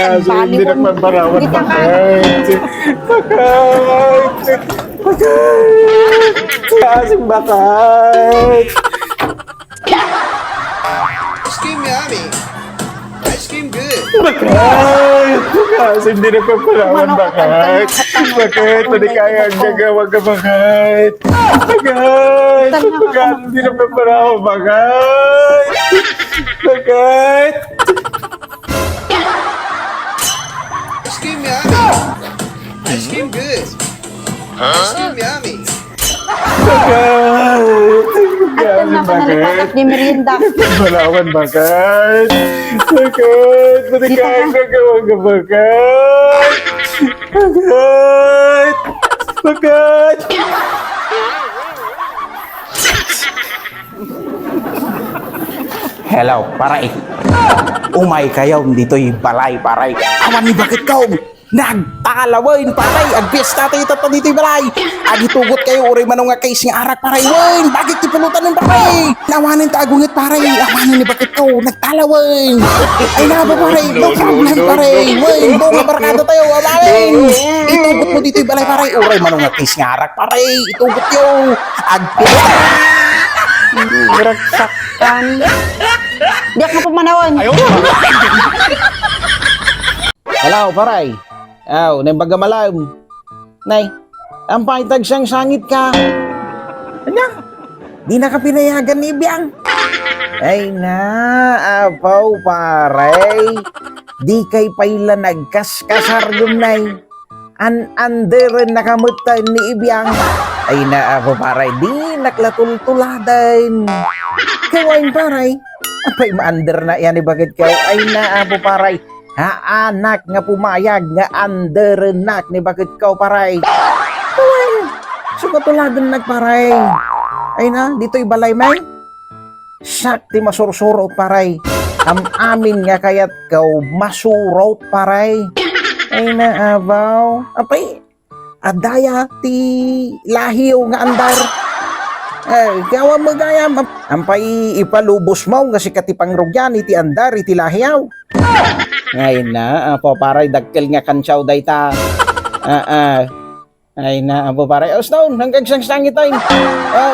Kaso hindi Bali ko. nagpaparawan. Hindi ka ka. Bakit? Kasing bakit? Ice cream yummy. Ice cream good. Bakit? Kasi hindi nagpaparawan. Bakit? Bakit? Hindi kaya ang gagawa ka. Bakit? Bakit? Bakit? Hindi nagpaparawan. Bakit? Bakit? Ice cream yummy. Ice cream good. Ice cream yummy. At na ako nalipat ni merienda. Malawan bakit? Bakit? Pati Dito kaya ka. gagawa ka bakit? Bakit? Bakit? Hello, paray. Umay kayo dito'y balay, paray. Awan ni bakit kayo? Nagtakalawain, paray. Agbis natin ito pa dito'y balay. Agitugot kayo, uray manong nga case nga arak, paray. Wain, bakit tipulutan ng paray? Nawanin tagungit, paray. Awanin ni bakit kayo? Nagtalawain. Ay na ba, paray? No problem, paray. Wain, bunga barkada tayo, awanin. Itugot mo dito'y balay, paray. Uray manong nga case nga arak, paray. Itugot yun. Agbis. Ragsakan. Di ako pumanawan. Hello, paray. Aw, nembaga malam. Nay, ang paitag siyang sangit ka. Ano? Di na ka pinayagan ni Biyang. Ay na, apaw, paray. Di kay paila nagkaskasar yung nay. An-under nakamutan ni Ibiyang. Ay na, apaw, paray. Di naklatultuladan. Kawain, paray. Apay ma-under na yan, bakit kayo? Ay na, apaw, paray. Ha, anak nga pumayag nga under nak ni bakit kau paray. Kawan, sukatuladan nagparay. Ay na, dito'y balay may. Sakti masursuro paray. Amin nga kayat kau masurot paray. Ay na, abaw. Apay, adaya ti lahiw nga andar. Ay, kawa mo gaya, ampay ipalubos mo kasi katipang rugyan iti andar iti lahiyaw. Ngayon na, apo paray, dagkel nga kansyaw day ta. Ay na, apo paray, Osnown, hanggang siyang sangit tayo.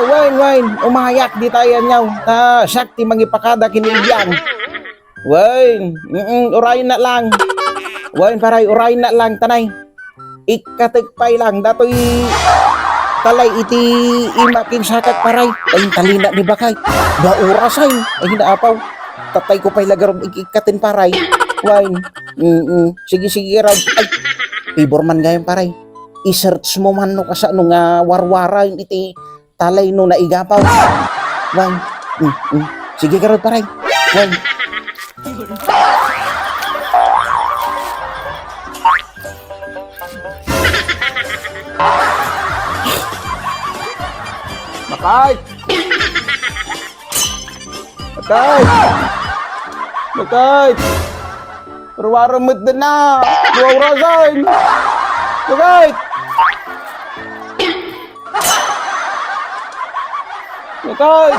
Wine, umayak di tayo nyaw. Sakti mangipakada kinilyan. Wine, urayin na lang. Wine paray, urayin na lang, tanay. Ikatigpay lang, dato'y talay iti imaking sakat paray. Ay, talina ni bakay. Baurasay, ay hinaapaw. Tatay ko pa'y lagarong ikikatin paray. Wine. Sige, raw. Ay, favor man ngayon paray. I-search mo man no kasa nung warwara iti talay no naigapaw. Wine. Sige raw paray. Wine. Bakay! Bakay! Perwaramit din na! Buwarasan! Bakay! Bakay!